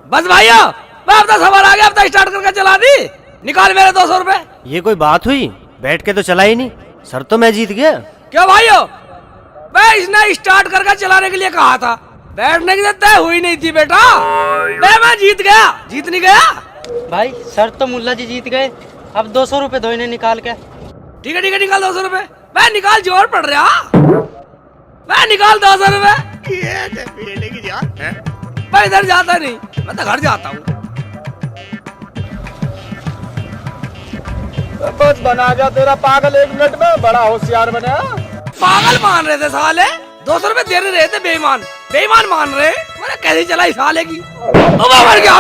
बस भाइयों, मैं अपना सवाल आ गया, अब तो स्टार्ट करके चला दी। निकाल मेरे 200 रुपए। ये कोई बात हुई? बैठ के तो चला ही नहीं। सर तो मैं जीत गया। क्यों भाइयों? मैं इसने स्टार्ट करके चलाने के लिए कहा था, बैठने की तय हुई नहीं थी बेटा। मैं जीत गया, जीत नहीं गया भाई। सर तो मुल्ला जी जीत गए। अब 200 रुपए दो इन्हें निकाल के। ठीक है निकाल 200 रुपए। मैं निकाल, जोर पड़ रहा। मैं निकाल 200 रुपए। मैं इधर जाता नहीं, मैं तो घर जाता हूँ। बस बना गया तेरा पागल 1 मिनट में, बड़ा होशियार बना। पागल मान रहे थे साले, 200 रुपए दे रहे थे। बेईमान बेईमान मान रहे। मैंने कैसे चलाई साले की। मर गया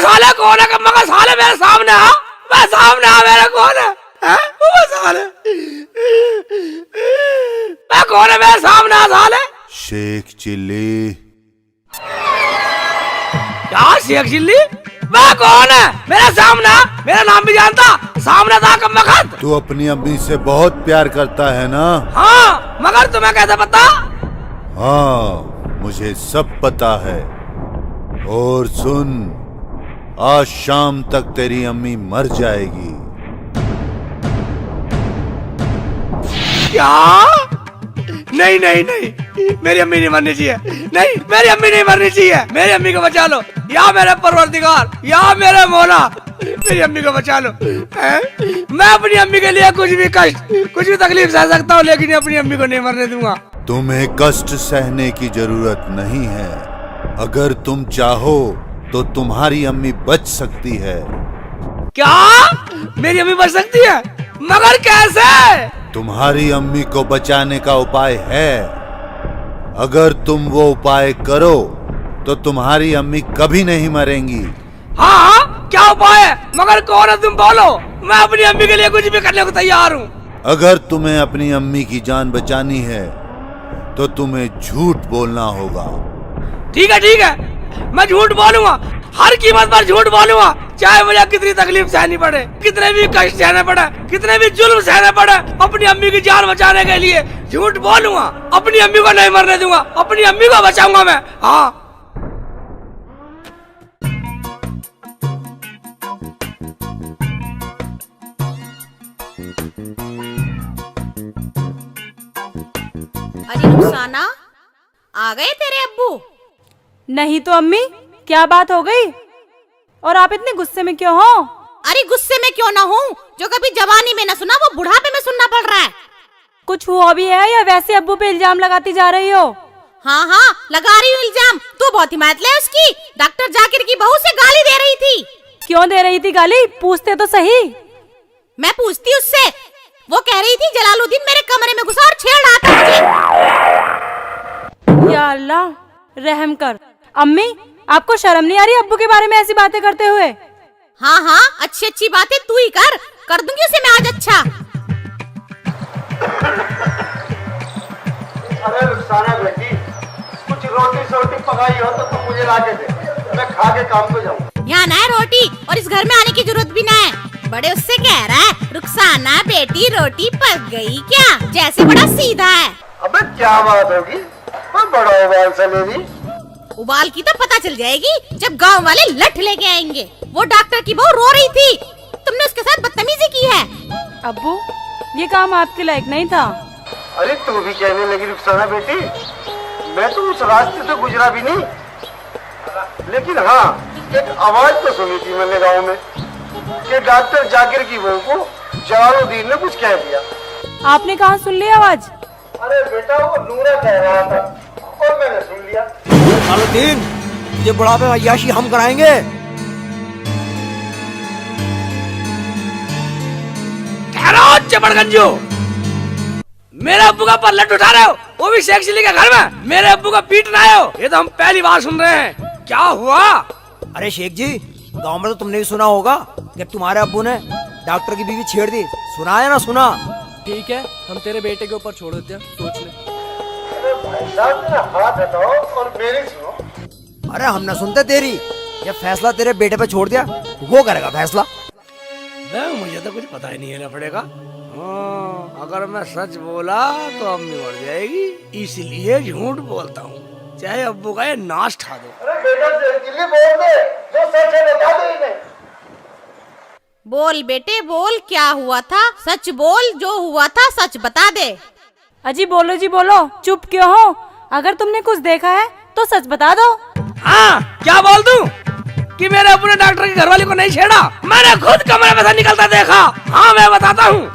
साले कौन है? मगर साले मेरे सामने आ, मैं सामने आ, मेरे कौन है? साले मैं कौन है? मेरे सामने आ साले। शेख चिल्ली। क्या शेख चिल्ली? मैं कौन है? मेरे सामने आ, मेरा नाम भी जानता? सामने था कम वक्त। तू अपनी अम्मी से बहुत प्यार करता है ना? हाँ, मगर तुम्हें कैसे पता? हाँ, मुझे सब पता है। और सुन, आज शाम तक तेरी अम्मी मर जाएगी। क्या? नहीं नहीं नहीं, मेरी अम्मी नहीं मरनी चाहिए। नहीं, मेरी अम्मी नहीं मरनी चाहिए। मेरी अम्मी को बचा लो, या मेरे परवरदिगार, या मेरे मौला, मेरी अम्मी को बचा लो। मैं अपनी अम्मी के लिए कुछ भी कष्ट, कुछ भी तकलीफ सह सकता हूँ, लेकिन अपनी अम्मी को नहीं मरने दूंगा। तुम्हें कष्ट सहने की जरूरत नहीं है। अगर तुम चाहो तो तुम्हारी अम्मी बच सकती है। क्या? मेरी अम्मी बच सकती है? मगर कैसे? तुम्हारी अम्मी को बचाने का उपाय है। अगर तुम वो उपाय करो तो तुम्हारी अम्मी कभी नहीं मरेंगी। हाँ, क्या उपाय है? मगर कौन है? तुम बोलो, मैं अपनी अम्मी के लिए कुछ भी करने को तैयार हूँ। अगर तुम्हें अपनी अम्मी की जान बचानी है तो तुम्हें झूठ बोलना होगा। ठीक है, मैं झूठ बोलूंगा, हर कीमत पर झूठ बोलूंगा, चाहे मुझे कितनी तकलीफ सहनी पड़े, कितने भी कष्ट सहने पड़े, कितने भी जुल्म सहने पड़े। अपनी अम्मी की जान बचाने के लिए झूठ बोलूंगा। अपनी अम्मी को नहीं मरने दूंगा, अपनी अम्मी को बचाऊंगा मैं। हाँ, अरे रुखसाना, आ गए तेरे अब्बू? नहीं तो अम्मी, क्या बात हो गई? और आप इतने गुस्से में क्यों हो? अरे गुस्से में क्यों ना हूँ, जो कभी जवानी में न सुना वो बुढ़ापे में सुनना पड़ रहा है। कुछ हुआ भी है या वैसे अब्बू पे इल्जाम लगाती जा रही हो? हाँ, लगा रही हूँ इल्जाम। तू बहुत हिम्मत ले उसकी। डॉक्टर जाकिर की बहू से गाली दे रही थी। क्यों दे रही थी गाली? पूछते तो सही। मैं पूछती उससे, वो कह रही थी जलालुद्दीन मेरे कमरे में घुसा और छेड़ रहा था मुझे। या अल्लाह, रहम कर। अम्मी, आपको शर्म नहीं आ रही अब्बू के बारे में ऐसी बातें करते हुए? हाँ, अच्छी बातें तू ही कर दूंगी उसे मैं आज। अच्छा अरे रुखसाना बेटी, कुछ रोटी सोटी पकाई हो तो तुम मुझे ला के दे, मैं खा के काम पे जाऊँ। यहाँ ना है रोटी, और इस घर में आने की जरूरत भी ना है। बड़े उससे कह रहा है, रुखसाना बेटी रोटी पक गई क्या? जैसे बड़ा सीधा है। अबे क्या बात होगी, मैं बड़ा उबाल से लेगी। उबाल की तो पता चल जाएगी जब गांव वाले लठ लेके आएंगे। वो डॉक्टर की बहू रो रही थी, तुमने उसके साथ बदतमीजी की है। अब्बू, ये काम आपके लायक नहीं था। अरे तू भी कहने लगी रुखसाना बेटी, मैं तो उस रास्ते से गुजरा भी नहीं, लेकिन हाँ, एक आवाज तो सुनी थी मैंने गांव में कि डॉक्टर जाकिर की बहू को जलालुद्दीन ने कुछ कह दिया। आपने कहाँ सुन ली आवाज? अरे बेटा, वो नूरा कह रहा था और मैंने सुन लिया। जलालुद्दीन, ये बुढ़ापे में अय्याशी हम कराएंगे। कह रहा हो चपड़गंजो, मेरे अब्बू का पल्लट उठा रहे हो, वो भी शेख चिल्ली के घर में। मेरे अब्बू का पीटना है हो, ये तो हम पहली बार सुन रहे हैं। क्या हुआ? अरे शेख जी, गांव में तो तुमने भी सुना होगा कि तुम्हारे अब्बू ने डॉक्टर की बीवी छेड़ दी। सुना है ना? सुना? ठीक है, हम तेरे बेटे के ऊपर छोड़ देते हैं, सोच ले। अरे भाई साहब, मेरा हाथ हटाओ और मेरी सुनो। अरे हम ना सुनते तेरी। ये फैसला तेरे बेटे पे छोड़ दिया, वो करेगा फैसला। मुझे तो कुछ पता ही नहीं है लफड़े का। अगर मैं सच बोला तो अम्मी मर जाएगी, इसलिए झूठ बोलता हूँ। चाहे अब्बू का ये नाश ठा दो। अरे बेटा जल्दी बोल दे, जो सच है बता दे इन्हें। बोल बेटे बोल, क्या हुआ था? सच बोल, जो हुआ था सच बता दे। अजी बोलो जी बोलो, चुप क्यों हो? अगर तुमने कुछ देखा है तो सच बता दो। हाँ, क्या बोल दूं कि मेरे अब्बू ने डॉक्टर की घरवाली को नहीं छेड़ा? मैंने खुद कमरे में से निकलता देखा। हाँ मैं बताता हूँ,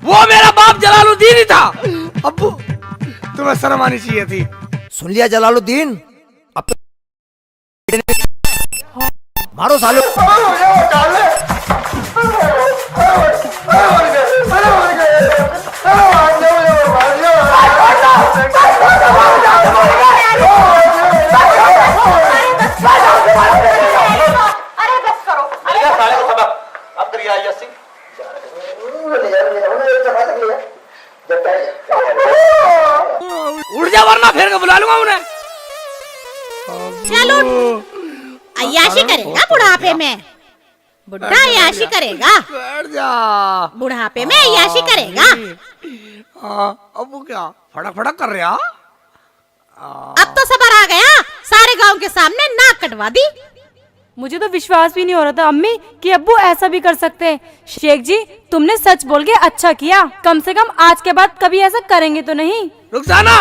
वो मेरा बाप जलालुद्दीन ही था। अब्बू तुम्हें शर्म आनी चाहिए थी। सुन लिया जलालुद्दीन, अब तो मारो सालो। उड़ जा वरना फिर बुला लूंगा उन्हें। चलो अय्याशी करेगा बुढ़ापे में, बुढ़ा अय्याशी करेगा, बैठ जा। बुढ़ापे में अय्याशी करेगा। अब्बू क्या फड़क फड़क कर रहा? अब तो सबर आ गया, सारे गांव के सामने नाक कटवा दी। मुझे तो विश्वास भी नहीं हो रहा था अम्मी कि अब्बू ऐसा भी कर सकते हैं। शेख जी तुमने सच बोल के अच्छा किया, कम से कम आज के बाद कभी ऐसा करेंगे तो नहीं। रुखसाना,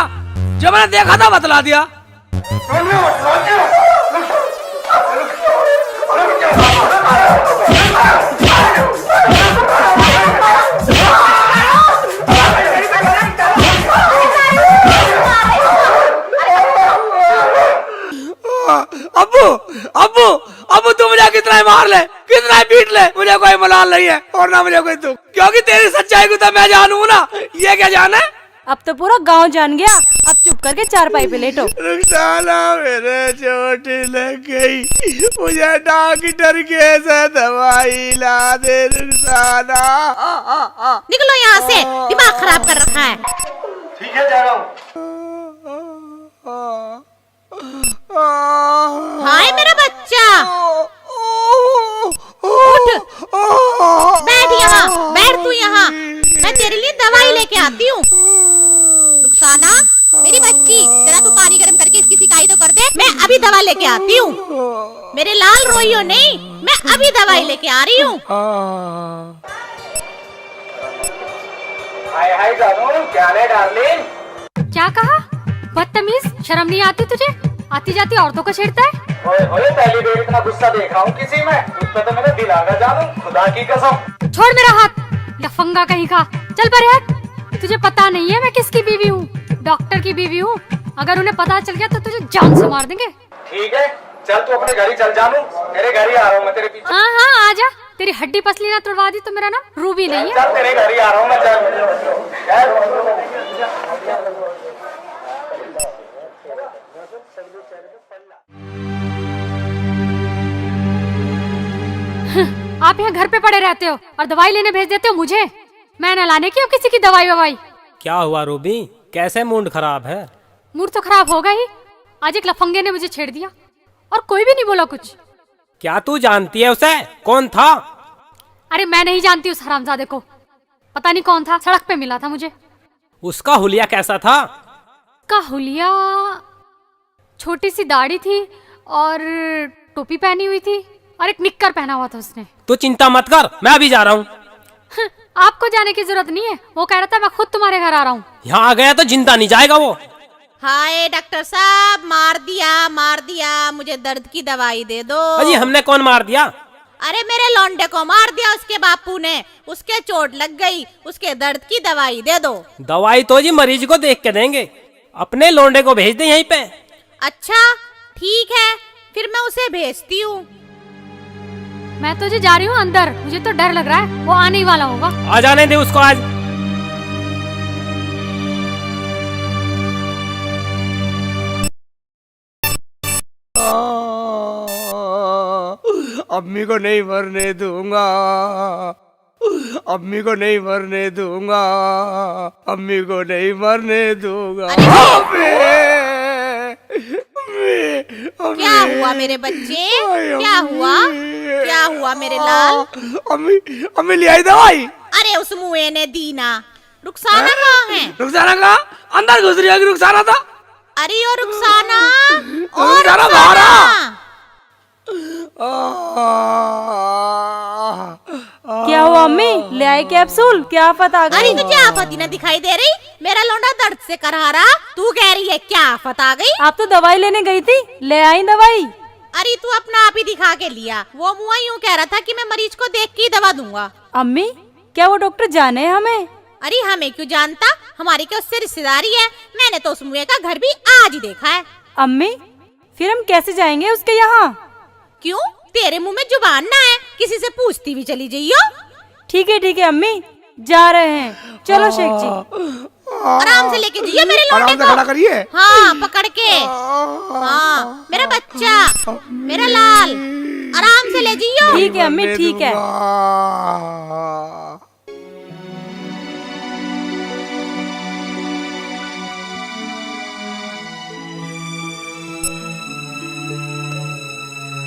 जो मैंने देखा था बतला दिया। अब्बू अब्बू अब्बू तू मुझे कितना ही मार ले, कितना ही पीट ले, मुझे कोई मलाल नहीं है और ना मुझे कोई दुख, क्योंकि तेरी सच्चाई को तो मैं जानू ना। ये क्या जाने? अब तो पूरा गांव जान गया। अब चुप करके चारपाई पे लेटो। रुखसाना मेरे चोट लग गई, मुझे डॉक्टर कैसे दवाई ला दे। रुखसाना निकलो यहाँ से, दिमाग खराब कर रखा है। ठीक है जा रहा हूँ। हाय मेरा बच्चा, उठ, बैठ यहाँ, बैठ तू यहाँ, मैं तेरे लिए दवाई लेके आती हूँ। रुखसाना मेरी बच्ची, जरा तू पानी गर्म करके इसकी सिकाई तो कर दे, मैं अभी दवा लेके आती हूँ। मेरे लाल रोइयो नहीं, मैं अभी दवाई लेके आ रही हूँ। हाय हाय जानू, क्या है डार्लिंग? क्या कहा? बदतमीज, शर्म नहीं आती तुझे? आती जाती औरतों को छेड़ता है। ओए ओए, पहली बार इतना गुस्सा देखा हूँ किसी में, उससे तो मेरा दिल आ गया जानू, खुदा की कसम। छोड़ मेरा हाथ, लफंगा कहीं का। चल पर हट, तुझे पता नहीं है मैं किसकी बीवी हूँ? डॉक्टर की बीवी हूँ। अगर उन्हें पता चल गया तो तुझे जान से मार देंगे। ठीक है, चल तू अपने घर ही चल जानू, तेरे घर ही आ रहा हूँ मैं तेरे पीछे। हाँ हाँ आजा, तेरी हड्डी पसली ना तोड़वा दी तो मेरा नाम रूबी नहीं है। चल तेरे घर ही आ रहा हूँ मैं, चल। आप यहाँ घर पे पड़े रहते हो और दवाई लेने भेज देते हो मुझे। मैं न लाने की हूँ किसी की दवाई ववाई। क्या हुआ रूबी, कैसे मूड खराब है? मूड तो खराब होगा ही, आज एक लफंगे ने मुझे छेड़ दिया और कोई भी नहीं बोला कुछ। क्या तू जानती है उसे? कौन था? अरे मैं नहीं जानती उस हरामजादे को, पता नहीं कौन था, सड़क पे मिला था मुझे। उसका हुलिया कैसा था? का हुलिया छोटी सी दाढ़ी थी और टोपी पहनी हुई थी और एक निक्कर पहना हुआ था उसने। तू चिंता मत कर, मैं अभी जा रहा हूँ। आपको जाने की जरूरत नहीं है, वो कह रहा था मैं खुद तुम्हारे घर आ रहा हूँ। यहाँ आ गया तो जिंदा नहीं जाएगा वो। हाय डॉक्टर साहब, मार दिया, मुझे दर्द की दवाई दे दो। अजी हमने कौन मार दिया? अरे मेरे लौंडे को मार दिया उसके बापू ने, उसके चोट लग गई, उसके दर्द की दवाई दे दो। दवाई तो जी मरीज को देख के देंगे, अपने लौंडे को भेज दे यहीं पे। अच्छा ठीक है, फिर मैं उसे भेजती हूँ। मैं तो जी जा रही हूँ अंदर, मुझे तो डर लग रहा है, वो आने ही वाला होगा। आ जाने दे उसको आज। अम्मी को नहीं मरने दूंगा, अम्मी को नहीं मरने दूंगा, अम्मी को नहीं मरने दूंगा। क्या हुआ मेरे बच्चे, क्या हुआ, क्या हुआ मेरे लाल? अम्मी ले आई दवाई। अरे उस मुए ने दी ना। रुखसाना कहाँ है? रुखसाना कहाँ? अंदर घुस रही होगी रुखसाना था। अरे और रुखसाना और रुखसाना रुखसाना। मारा। क्या हुआ अम्मी, ले आई कैप्सूल? क्या आफत आ अरे गई? तुझे आफत ही ना दिखाई दे रही? मेरा लौंडा दर्द से करहा रहा, तू कह रही है क्या आफत आ गई? आप तो दवाई लेने गई थी, ले आई दवाई? अरे तू अपना आप ही दिखा के लिया। वो मुआ यूँ कह रहा था कि मैं मरीज को देख के ही दवा दूंगा। अम्मी क्या वो डॉक्टर जाने हमें? अरे हमें क्यों जानता, हमारी क्या उससे रिश्तेदारी है? मैंने तो उस मुए का घर भी आज ही देखा है। अम्मी फिर हम कैसे जाएंगे उसके यहाँ? क्यों, तेरे मुंह में जुबान ना है? किसी से पूछती भी चली जाइयो। ठीक है अम्मी, जा रहे हैं। चलो शेख जी। आराम से लेके जाइए मेरे लौंडे आराम से को। खड़ा करिए। हाँ पकड़ के। हाँ मेरा बच्चा, मेरा लाल, आराम से ले जाइयो। ठीक है अम्मी, ठीक है।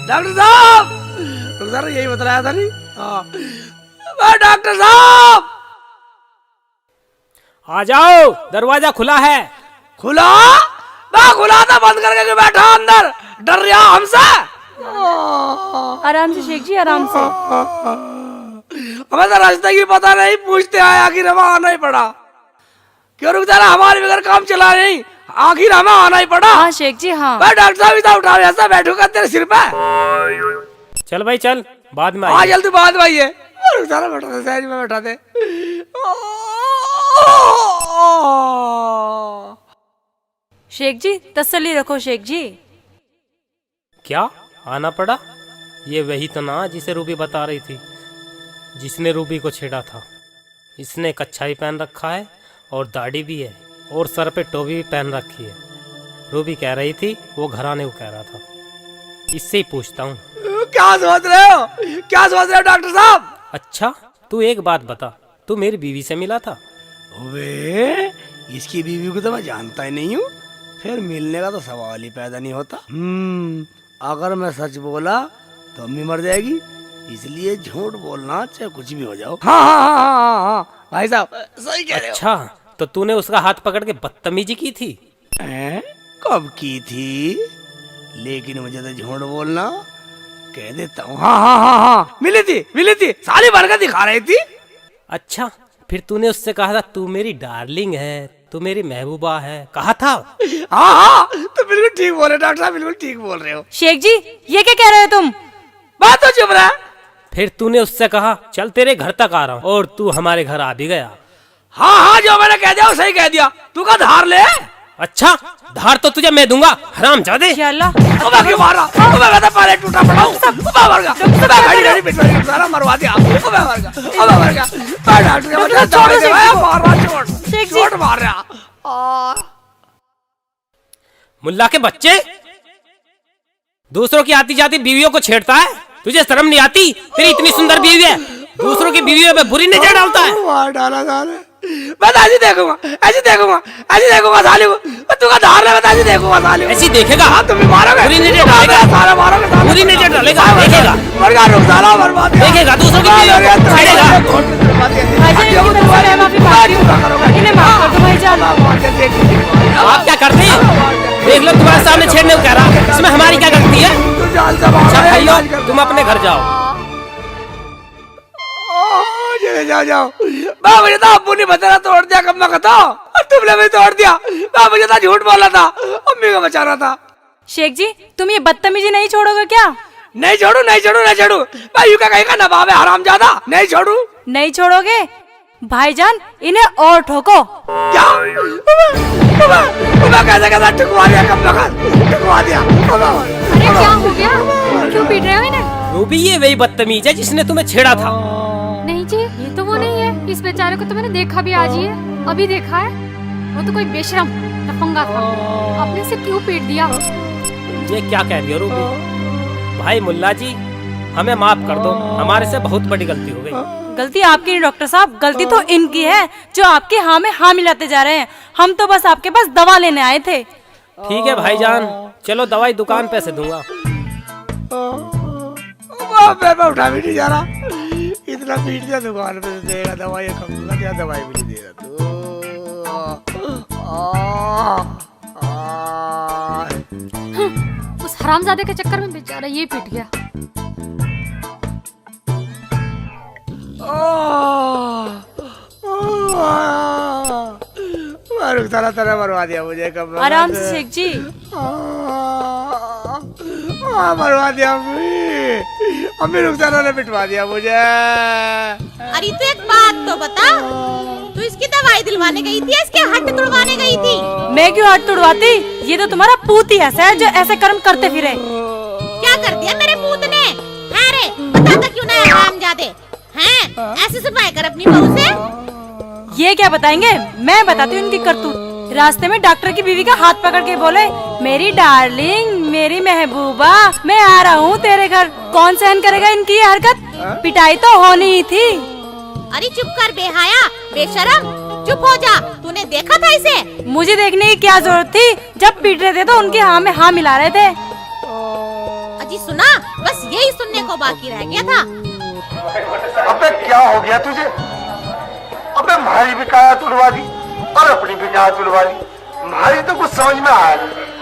डॉक्टर साहब, डॉक्टर साहब यही बताया था नहीं? हाँ डॉक्टर साहब, आ जाओ, दरवाजा खुला है। खुला? मैं खुला था, बंद करके क्यों बैठा अंदर? डर रहा हमसे? आराम से शेख जी, आराम से। हमें तो रास्ते की पता नहीं, पूछते आए, आखिर हमें आना ही पड़ा। क्यों रुक जाना, हमारे बगैर काम चला नहीं, आखिर हमें आना ही पड़ा। हाँ शेख जी हाँ। मैं डॉक्टर साहब इतना उठा ऐसा बैठूंगा तेरे सिर पे? चल भाई चल, बाद में हाँ आइए। जल्दी बाद में आइए। सारा बैठा दे, सहज में बैठा दे। शेख जी तसल्ली रखो शेख जी। क्या आना पड़ा? ये वही तो ना जिसे रूबी बता रही थी, जिसने रूबी को छेड़ा था। इसने कच्छा भी पहन रखा है और दाढ़ी भी है और सर पे टोपी भी पहन रखी है। रूबी कह रही थी वो घर आने को कह रहा था। इससे ही पूछता हूँ। क्या सोच रहे हो, क्या सोच रहे हो डॉक्टर साहब? अच्छा तू एक बात बता, तू मेरी बीवी से मिला था? वे इसकी बीवी को तो मैं जानता ही नहीं हूँ, फिर मिलने का तो सवाल ही पैदा नहीं होता। अगर मैं सच बोला तो अम्मी मर जाएगी, इसलिए झूठ बोलना चाहे कुछ भी हो जाओ। हाँ भाई साहब सही कह रहे हो। अच्छा तो तूने उसका हाथ पकड़ के बदतमीजी की थी? कब की थी? लेकिन मुझे तो झूठ बोलना कह देता हूँ। हाँ मिली थी, साली भर का दिखा रही थी। अच्छा फिर तूने उससे कहा था तू मेरी डार्लिंग है, तू मेरी महबूबा है, कहा था? हाँ तो बिल्कुल ठीक बोल रहे डॉक्टर साहब, बिल्कुल ठीक बोल रहे हो। शेख जी ये क्या कह रहे हो तुम? बात तो चुप रहा। फिर तूने उससे कहा चल तेरे घर तक आ रहा हूँ, और तू हमारे घर आ भी गया। हाँ जो मैंने कह दिया वो सही कह दिया। तू का धार ले। अच्छा धार तो तुझे मैं दूंगा, हरामजादे। क्यों मारा? पहले टूटा पड़ा हूँ, गाड़ी पिटवाई सारा मरवा दिया। चोट मार रहा। मुल्ला के बच्चे, दूसरों की आती जाती बीवियों को छेड़ता है, तुझे शर्म नहीं आती? तेरी इतनी सुंदर बीवी है, दूसरों की बीवियों पे बुरी नजर डालता है। डाला मैं तो ऐसी देखूंगा साली को। तू का धार ले, मैं तो ऐसी देखूंगा साली को। ऐसी देखेगा? हाँ तुम भी मारोगे, बुरी नजर डालेगा, सारा मारोगे, बुरी नजर डालेगा, देखेगा, मर गया, रुक साला बर्बाद देखेगा, दूसरों की बीवियों को छेड़ेगा। आप क्या करते हैं? देख लो तुम्हारे सामने छेड़ने को कह रहा, इसमें हमारी क्या गलती है? अच्छा भाइयों तुम अपने घर जाओ। जाओ मुझे तो अब्बू ने बताया तोड़ दिया, कब मैं कहता तुमने भी तोड़ दिया। मुझे तो झूठ बोला था, अम्मी को बचा रहा था। शेख जी तुम ये बदतमीजी नहीं छोड़ोगे क्या? नहीं छोड़ू भाई, यू क्या कहेगा नवाब है हरामजादा। नहीं छोड़ोगे? भाईजान इन्हें और ठोको। क्या? कैसा ठुकवा दिया, कब ठुकवा दिया। अरे क्या हो गया, क्यों पीट रहे हो इन्हें? रूबी ये वही बदतमीज है जिसने तुम्हें छेड़ा था। नहीं जी ये तो वो नहीं है, इस बेचारे को तो मैंने देखा भी आज ही है, अभी देखा है। वो तो कोई बेशरम लफंगा था, आपने इसे क्यों पीट दिया? ये क्या कह रही हो रूबी? भाई मुल्ला जी हमें माफ कर दो, हमारे से बहुत बड़ी गलती हो गई। गलती आपकी नहीं डॉक्टर साहब, गलती तो इनकी है जो आपके हाँ में हाँ मिलाते जा रहे हैं। हम तो बस आपके पास दवा लेने आए थे। ठीक है भाईजान, चलो दवाई दुकान पे से दूंगा। मैं उठा भी नहीं जा रहा, इतना पीट दिया दुकान पे देगा दवाई, कम क्या दवाई भी नहीं दे रहा तू। उस हरामजादे के चक्कर में बेचारा ये पिट गया। रुखसाना तरह मरवा दिया मुझे कब। आराम से शेख जी। मरवा दिया अम्मी रुखसाना ने पिटवा दिया मुझे। अरे तू एक बात तो बता, तू इसकी दवाई दिलवाने गई थी, इसके हड्ड तुड़वाने गई थी? मैं क्यों हड्ड तुड़वाती? ये तो तुम्हारा पूत ही ऐसा है जो ऐसे कर्म करते फिरे। क्या कर दिया मेरे पूत ने? है रे, बताता क्यों ना हरामजादे? हैं? ऐसे सफाई कर अपनी बहू से? ये क्या बताएंगे, मैं बताती हूँ इनकी करतूत। रास्ते में डॉक्टर की बीवी का हाथ पकड़ के बोले, मेरी डार्लिंग, मेरी महबूबा, मैं आ रहा हूँ तेरे घर। कौन सहन करेगा इनकी ये हरकत? पिटाई तो होनी ही थी। अरे चुप कर बेहाया, बेशरम, चुप हो जा। तूने देखा था इसे? मुझे देखने की क्या जरूरत थी? जब पीट रहे थे तो उनके हाँ में हाँ मिला रहे थे। अजी सुना, बस यही सुनने को बाकी रह गया था। अबे क्या हो गया तुझे? अबे हमारी भी काया तुड़वा दी और अपनी भी काया तुड़वा दी। हमारी तो कुछ समझ में आया नहीं।